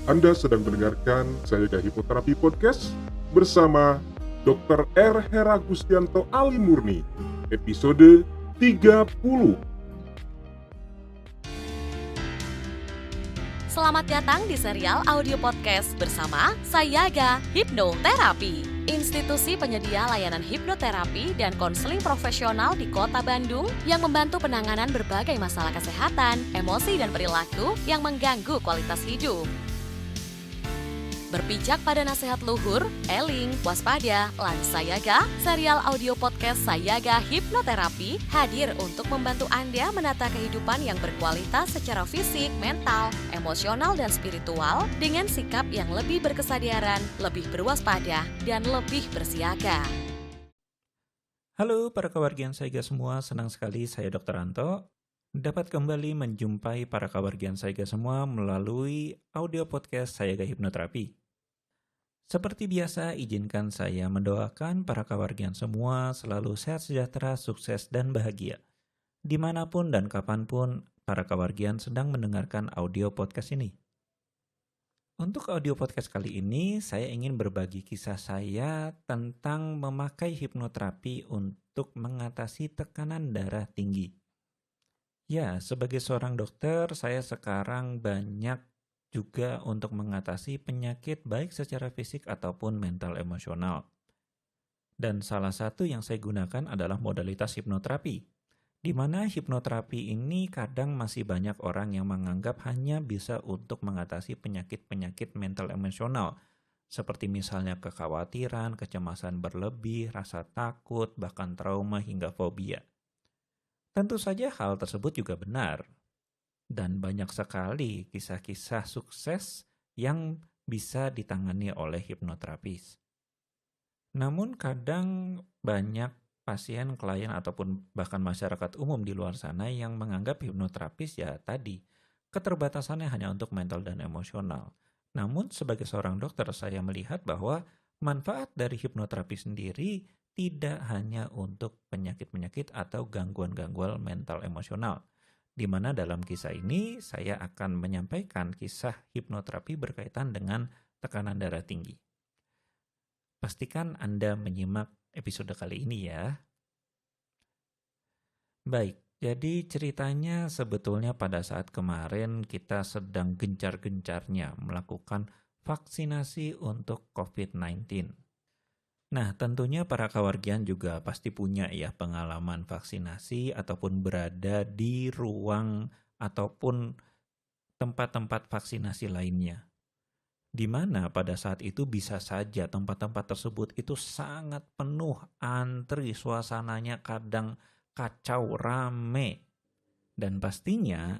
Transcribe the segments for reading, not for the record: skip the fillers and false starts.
Anda sedang mendengarkan Sayaga Hipnoterapi Podcast bersama Dr. R. Hera Gustianto Ali Murni, episode 30. Selamat datang di serial audio podcast bersama Sayaga Hipnoterapi, institusi penyedia layanan hipnoterapi dan konseling profesional di Kota Bandung yang membantu penanganan berbagai masalah kesehatan, emosi, dan perilaku yang mengganggu kualitas hidup. Berpijak pada nasihat luhur, eling, waspada, lan Sayaga, serial audio podcast Sayaga Hipnoterapi hadir untuk membantu Anda menata kehidupan yang berkualitas secara fisik, mental, emosional, dan spiritual dengan sikap yang lebih berkesadaran, lebih berwaspada, dan lebih bersiaga. Halo para kawargian Sayaga semua, senang sekali saya Dr. Anto dapat kembali menjumpai para kawargian Sayaga semua melalui audio podcast Sayaga Hipnoterapi. Seperti biasa, izinkan saya mendoakan para kawargian semua selalu sehat sejahtera, sukses, dan bahagia. Dimanapun dan kapanpun para kawargian sedang mendengarkan audio podcast ini. Untuk audio podcast kali ini, saya ingin berbagi kisah saya tentang memakai hipnoterapi untuk mengatasi tekanan darah tinggi. Ya, sebagai seorang dokter, saya sekarang banyak juga untuk mengatasi penyakit baik secara fisik ataupun mental emosional. Dan salah satu yang saya gunakan adalah modalitas hipnoterapi, di mana hipnoterapi ini kadang masih banyak orang yang menganggap hanya bisa untuk mengatasi penyakit-penyakit mental emosional, seperti misalnya kekhawatiran, kecemasan berlebih, rasa takut, bahkan trauma hingga fobia. Tentu saja hal tersebut juga benar, dan banyak sekali kisah-kisah sukses yang bisa ditangani oleh hipnoterapis. Namun kadang banyak pasien, klien, ataupun bahkan masyarakat umum di luar sana yang menganggap hipnoterapis ya tadi, keterbatasannya hanya untuk mental dan emosional. Namun sebagai seorang dokter saya melihat bahwa manfaat dari hipnoterapi sendiri tidak hanya untuk penyakit-penyakit atau gangguan-gangguan mental emosional, di mana dalam kisah ini saya akan menyampaikan kisah hipnoterapi berkaitan dengan tekanan darah tinggi. Pastikan Anda menyimak episode kali ini ya. Baik, jadi ceritanya sebetulnya pada saat kemarin kita sedang gencar-gencarnya melakukan vaksinasi untuk COVID-19. Nah, tentunya para kawargian juga pasti punya ya pengalaman vaksinasi ataupun berada di ruang ataupun tempat-tempat vaksinasi lainnya. Di mana pada saat itu bisa saja tempat-tempat tersebut itu sangat penuh, antri, suasananya kadang kacau, rame. Dan pastinya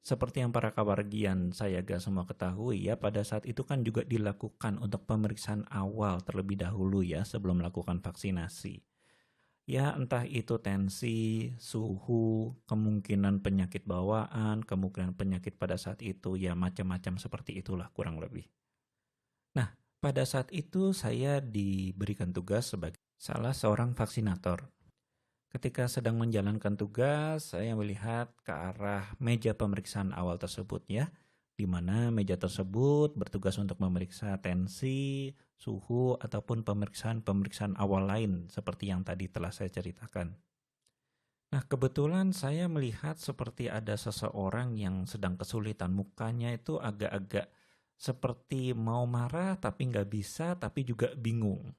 seperti yang para kawargian Sayaga semua ketahui ya, pada saat itu kan juga dilakukan untuk pemeriksaan awal terlebih dahulu ya sebelum melakukan vaksinasi. Ya entah itu tensi, suhu, kemungkinan penyakit bawaan, kemungkinan penyakit pada saat itu ya macam-macam seperti itulah kurang lebih. Nah, pada saat itu saya diberikan tugas sebagai salah seorang vaksinator. Ketika sedang menjalankan tugas, saya melihat ke arah meja pemeriksaan awal tersebut ya, di mana meja tersebut bertugas untuk memeriksa tensi, suhu, ataupun pemeriksaan-pemeriksaan awal lain seperti yang tadi telah saya ceritakan. Nah, kebetulan saya melihat seperti ada seseorang yang sedang kesulitan, mukanya itu agak-agak seperti mau marah tapi nggak bisa, tapi juga bingung.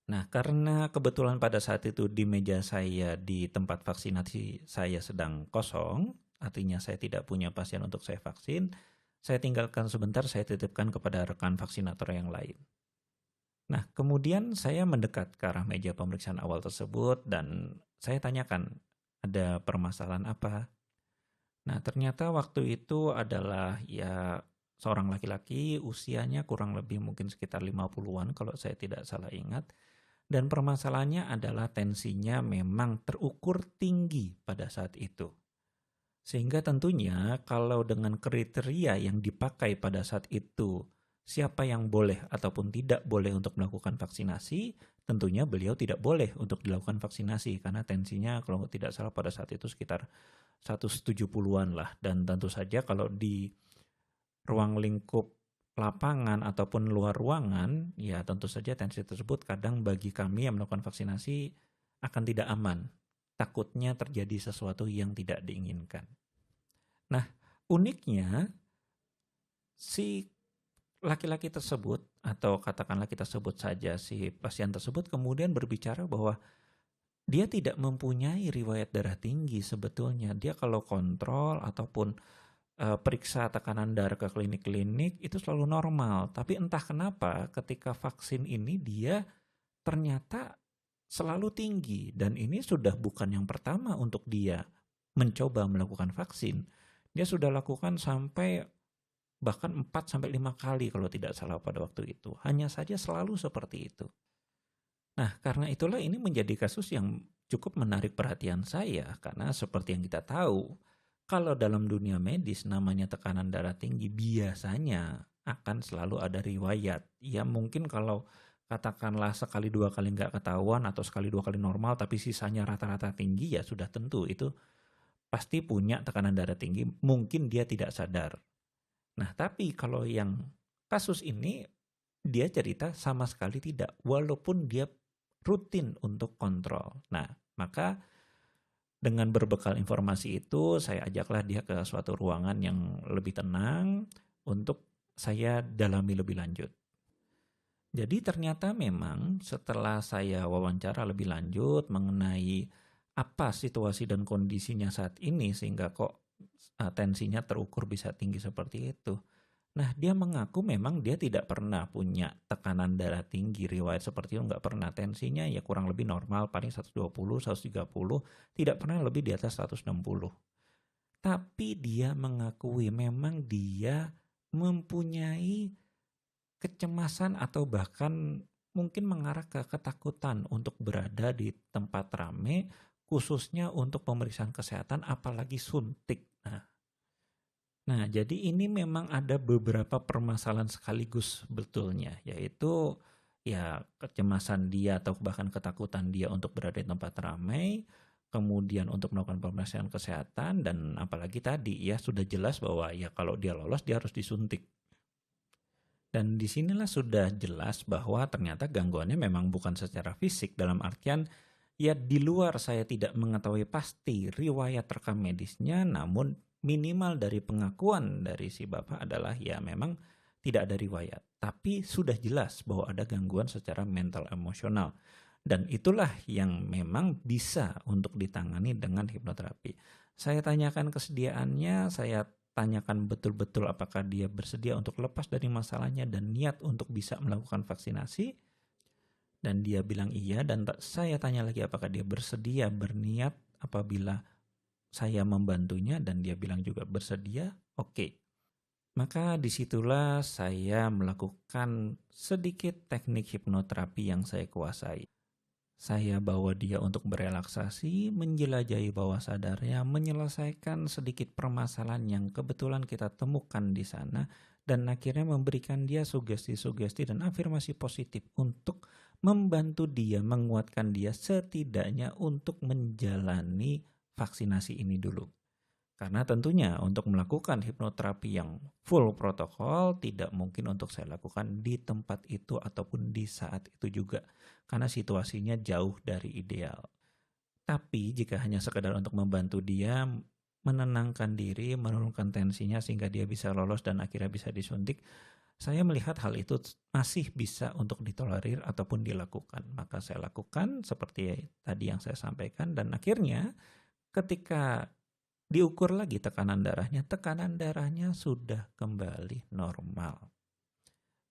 Nah, karena kebetulan pada saat itu di meja saya di tempat vaksinasi saya sedang kosong, artinya saya tidak punya pasien untuk saya vaksin, saya tinggalkan sebentar, saya titipkan kepada rekan vaksinator yang lain. Nah, kemudian saya mendekat ke arah meja pemeriksaan awal tersebut dan saya tanyakan, ada permasalahan apa? Nah, ternyata waktu itu adalah ya seorang laki-laki, usianya kurang lebih mungkin sekitar 50-an kalau saya tidak salah ingat. Dan permasalahannya adalah tensinya memang terukur tinggi pada saat itu. Sehingga tentunya kalau dengan kriteria yang dipakai pada saat itu, siapa yang boleh ataupun tidak boleh untuk melakukan vaksinasi, tentunya beliau tidak boleh untuk dilakukan vaksinasi karena tensinya kalau tidak salah pada saat itu sekitar 170-an lah. Dan tentu saja kalau di ruang lingkup lapangan ataupun luar ruangan, ya tentu saja tensi tersebut kadang bagi kami yang melakukan vaksinasi akan tidak aman. Takutnya terjadi sesuatu yang tidak diinginkan. Nah, uniknya si laki-laki tersebut, atau katakanlah kita sebut saja si pasien tersebut, kemudian berbicara bahwa dia tidak mempunyai riwayat darah tinggi sebetulnya. Dia kalau kontrol ataupun periksa tekanan darah ke klinik-klinik itu selalu normal. Tapi entah kenapa ketika vaksin ini dia ternyata selalu tinggi. Dan ini sudah bukan yang pertama untuk dia mencoba melakukan vaksin. Dia sudah lakukan sampai bahkan 4-5 kali kalau tidak salah pada waktu itu. Hanya saja selalu seperti itu. Nah, karena itulah ini menjadi kasus yang cukup menarik perhatian saya. Karena seperti yang kita tahu, kalau dalam dunia medis namanya tekanan darah tinggi biasanya akan selalu ada riwayat. Ya mungkin kalau katakanlah sekali 2 kali nggak ketahuan atau sekali 2 kali normal tapi sisanya rata-rata tinggi, ya sudah tentu itu pasti punya tekanan darah tinggi. Mungkin dia tidak sadar. Nah tapi kalau yang kasus ini dia cerita sama sekali tidak, walaupun dia rutin untuk kontrol. Nah maka dengan berbekal informasi itu, saya ajaklah dia ke suatu ruangan yang lebih tenang untuk saya dalami lebih lanjut. Jadi ternyata memang setelah saya wawancara lebih lanjut mengenai apa situasi dan kondisinya saat ini sehingga kok tensinya terukur bisa tinggi seperti itu. Nah dia mengaku memang dia tidak pernah punya tekanan darah tinggi, riwayat seperti itu nggak pernah. Tensinya ya kurang lebih normal, paling 120, 130, tidak pernah lebih di atas 160. Tapi dia mengakui memang dia mempunyai kecemasan atau bahkan mungkin mengarah ke ketakutan untuk berada di tempat ramai, khususnya untuk pemeriksaan kesehatan apalagi suntik. Nah, jadi ini memang ada beberapa permasalahan sekaligus betulnya, yaitu ya kecemasan dia atau bahkan ketakutan dia untuk berada di tempat ramai, kemudian untuk melakukan pemeriksaan kesehatan, dan apalagi tadi ya sudah jelas bahwa ya kalau dia lolos dia harus disuntik. Dan disinilah sudah jelas bahwa ternyata gangguannya memang bukan secara fisik, dalam artian ya di luar saya tidak mengetahui pasti riwayat rekam medisnya, namun minimal dari pengakuan dari si bapak adalah ya memang tidak ada riwayat. Tapi sudah jelas bahwa ada gangguan secara mental emosional. Dan itulah yang memang bisa untuk ditangani dengan hipnoterapi. Saya tanyakan kesediaannya, saya tanyakan betul-betul apakah dia bersedia untuk lepas dari masalahnya dan niat untuk bisa melakukan vaksinasi. Dan dia bilang iya, dan saya tanya lagi apakah dia bersedia, berniat apabila saya membantunya, dan dia bilang juga bersedia, oke. Maka disitulah saya melakukan sedikit teknik hipnoterapi yang saya kuasai. Saya bawa dia untuk berelaksasi, menjelajahi bawah sadarnya, menyelesaikan sedikit permasalahan yang kebetulan kita temukan di sana, dan akhirnya memberikan dia sugesti-sugesti dan afirmasi positif untuk membantu dia, menguatkan dia setidaknya untuk menjalani vaksinasi ini dulu. Karena tentunya untuk melakukan hipnoterapi yang full protokol tidak mungkin untuk saya lakukan di tempat itu ataupun di saat itu juga. Karena situasinya jauh dari ideal. Tapi jika hanya sekedar untuk membantu dia menenangkan diri, menurunkan tensinya sehingga dia bisa lolos dan akhirnya bisa disuntik, saya melihat hal itu masih bisa untuk ditolerir ataupun dilakukan. Maka saya lakukan seperti tadi yang saya sampaikan, dan akhirnya ketika diukur lagi tekanan darahnya sudah kembali normal.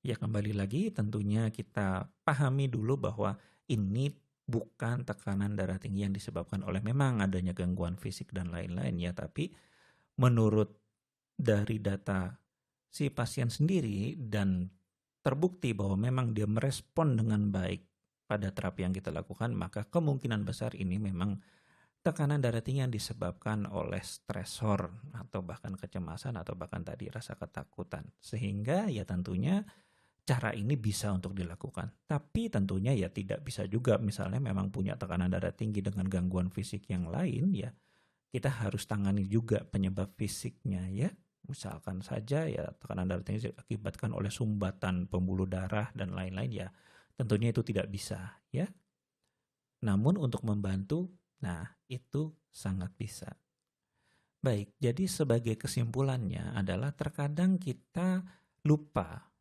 Ya kembali lagi tentunya kita pahami dulu bahwa ini bukan tekanan darah tinggi yang disebabkan oleh memang adanya gangguan fisik dan lain-lain ya, tapi menurut dari data si pasien sendiri dan terbukti bahwa memang dia merespon dengan baik pada terapi yang kita lakukan, maka kemungkinan besar ini memang tekanan darah tinggi yang disebabkan oleh stresor atau bahkan kecemasan atau bahkan tadi rasa ketakutan. Sehingga ya tentunya cara ini bisa untuk dilakukan. Tapi tentunya ya tidak bisa juga misalnya memang punya tekanan darah tinggi dengan gangguan fisik yang lain ya. Kita harus tangani juga penyebab fisiknya ya. Misalkan saja ya tekanan darah tinggi diakibatkan oleh sumbatan pembuluh darah dan lain-lain, ya tentunya itu tidak bisa ya. Namun untuk membantu, nah itu sangat bisa. Baik, jadi sebagai kesimpulannya adalah terkadang kita lupa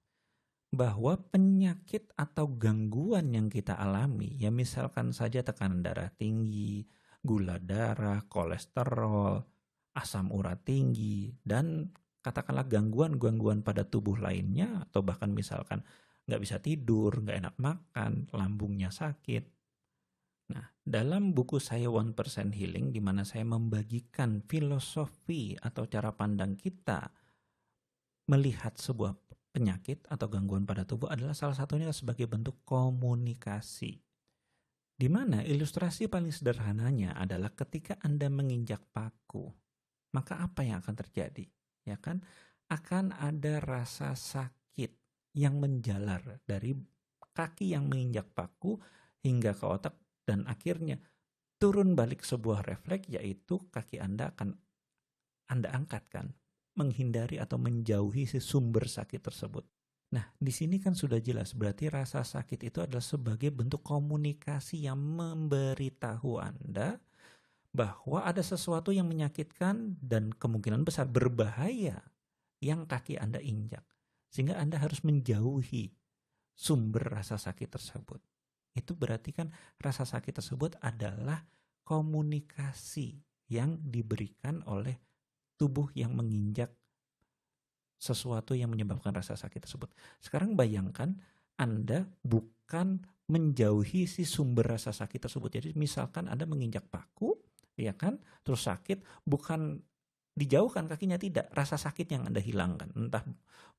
bahwa penyakit atau gangguan yang kita alami, ya misalkan saja tekanan darah tinggi, gula darah, kolesterol, asam urat tinggi, dan katakanlah gangguan-gangguan pada tubuh lainnya, atau bahkan misalkan nggak bisa tidur, nggak enak makan, lambungnya sakit. Nah, dalam buku saya 1% Healing, di mana saya membagikan filosofi atau cara pandang kita melihat sebuah penyakit atau gangguan pada tubuh adalah salah satunya sebagai bentuk komunikasi. Di mana ilustrasi paling sederhananya adalah ketika Anda menginjak paku, maka apa yang akan terjadi? Ya kan? Akan ada rasa sakit yang menjalar dari kaki yang menginjak paku hingga ke otak, dan akhirnya turun balik sebuah refleks, yaitu kaki Anda akan Anda angkatkan, menghindari atau menjauhi si sumber sakit tersebut. Nah, di sini kan sudah jelas berarti rasa sakit itu adalah sebagai bentuk komunikasi yang memberitahu Anda bahwa ada sesuatu yang menyakitkan dan kemungkinan besar berbahaya yang kaki Anda injak. Sehingga Anda harus menjauhi sumber rasa sakit tersebut. Itu berarti kan rasa sakit tersebut adalah komunikasi yang diberikan oleh tubuh yang menginjak sesuatu yang menyebabkan rasa sakit tersebut. Sekarang bayangkan Anda bukan menjauhi si sumber rasa sakit tersebut. Jadi misalkan Anda menginjak paku, ya kan, terus sakit, bukan dijauhkan kakinya, tidak. Rasa sakit yang Anda hilangkan. Entah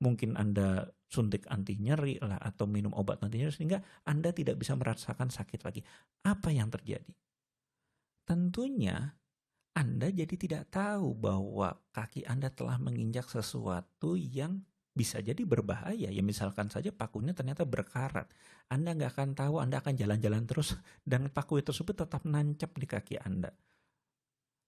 mungkin Anda suntik anti nyeri lah atau minum obat anti nyeri sehingga Anda tidak bisa merasakan sakit lagi. Apa yang terjadi? Tentunya Anda jadi tidak tahu bahwa kaki Anda telah menginjak sesuatu yang bisa jadi berbahaya. Ya misalkan saja pakunya ternyata berkarat. Anda nggak akan tahu, Anda akan jalan-jalan terus dan paku tersebut tetap nancap di kaki Anda.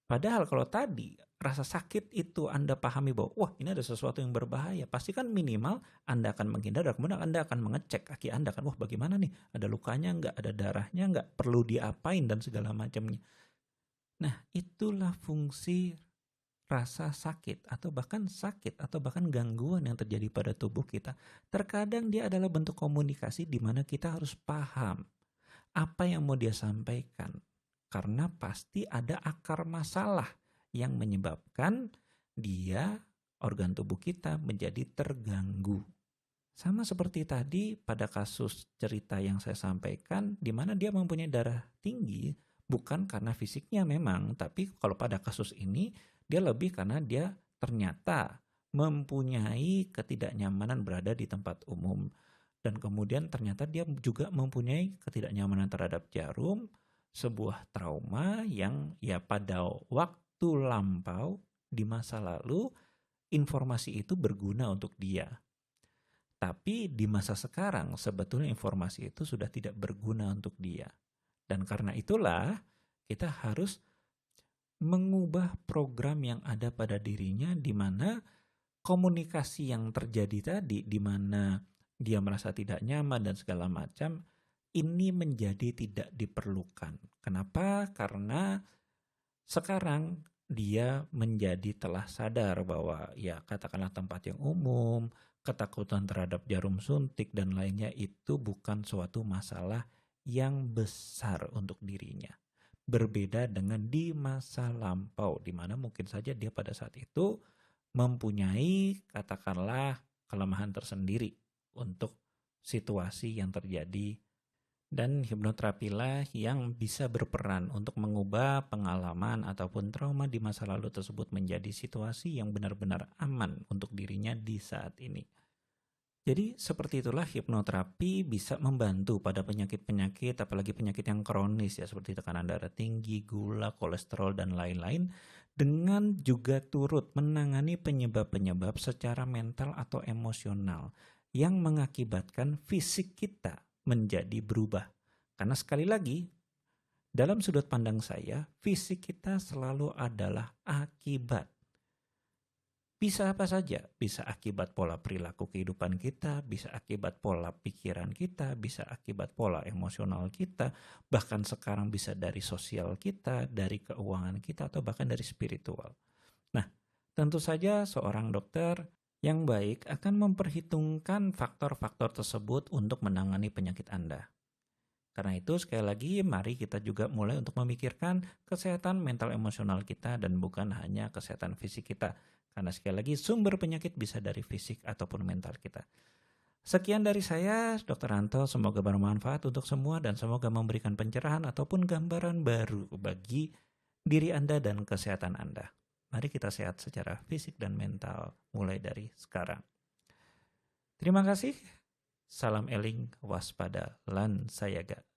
Padahal kalau tadi rasa sakit itu Anda pahami bahwa wah ini ada sesuatu yang berbahaya, pasti kan minimal Anda akan menghindar dan kemudian Anda akan mengecek kaki Anda kan, wah bagaimana nih, ada lukanya nggak, ada darahnya nggak, perlu diapain dan segala macamnya. Nah, itulah fungsi rasa sakit atau bahkan gangguan yang terjadi pada tubuh kita. Terkadang dia adalah bentuk komunikasi di mana kita harus paham apa yang mau dia sampaikan. Karena pasti ada akar masalah yang menyebabkan dia, organ tubuh kita menjadi terganggu. Sama seperti tadi pada kasus cerita yang saya sampaikan, di mana dia mempunyai darah tinggi, bukan karena fisiknya memang, tapi kalau pada kasus ini dia lebih karena dia ternyata mempunyai ketidaknyamanan berada di tempat umum. Dan kemudian ternyata dia juga mempunyai ketidaknyamanan terhadap jarum, sebuah trauma yang ya pada waktu lampau di masa lalu informasi itu berguna untuk dia. Tapi di masa sekarang sebetulnya informasi itu sudah tidak berguna untuk dia. Dan karena itulah kita harus mengubah program yang ada pada dirinya, di mana komunikasi yang terjadi tadi, di mana dia merasa tidak nyaman dan segala macam, ini menjadi tidak diperlukan. Kenapa? Karena sekarang dia menjadi telah sadar bahwa ya katakanlah tempat yang umum, ketakutan terhadap jarum suntik dan lainnya itu bukan suatu masalah yang besar untuk dirinya. Berbeda dengan di masa lampau, di mana mungkin saja dia pada saat itu mempunyai katakanlah kelemahan tersendiri untuk situasi yang terjadi. Dan hipnoterapilah yang bisa berperan untuk mengubah pengalaman ataupun trauma di masa lalu tersebut menjadi situasi yang benar-benar aman untuk dirinya di saat ini. Jadi seperti itulah hipnoterapi bisa membantu pada penyakit-penyakit, apalagi penyakit yang kronis ya, seperti tekanan darah tinggi, gula, kolesterol, dan lain-lain, dengan juga turut menangani penyebab-penyebab secara mental atau emosional yang mengakibatkan fisik kita menjadi berubah. Karena sekali lagi, dalam sudut pandang saya, fisik kita selalu adalah akibat. Bisa apa saja, bisa akibat pola perilaku kehidupan kita, bisa akibat pola pikiran kita, bisa akibat pola emosional kita, bahkan sekarang bisa dari sosial kita, dari keuangan kita, atau bahkan dari spiritual. Nah, tentu saja seorang dokter yang baik akan memperhitungkan faktor-faktor tersebut untuk menangani penyakit Anda. Karena itu sekali lagi mari kita juga mulai untuk memikirkan kesehatan mental emosional kita dan bukan hanya kesehatan fisik kita. Karena sekali lagi sumber penyakit bisa dari fisik ataupun mental kita. Sekian dari saya, Dr. Anto. Semoga bermanfaat untuk semua dan semoga memberikan pencerahan ataupun gambaran baru bagi diri Anda dan kesehatan Anda. Mari kita sehat secara fisik dan mental mulai dari sekarang. Terima kasih. Salam eling, waspada, lan sayaga.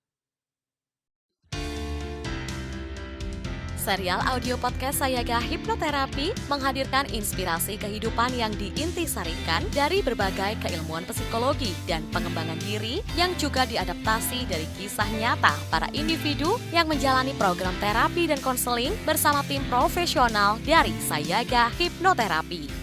Serial audio podcast Sayaga Hipnoterapi menghadirkan inspirasi kehidupan yang diintisarikan dari berbagai keilmuan psikologi dan pengembangan diri yang juga diadaptasi dari kisah nyata para individu yang menjalani program terapi dan konseling bersama tim profesional dari Sayaga Hipnoterapi.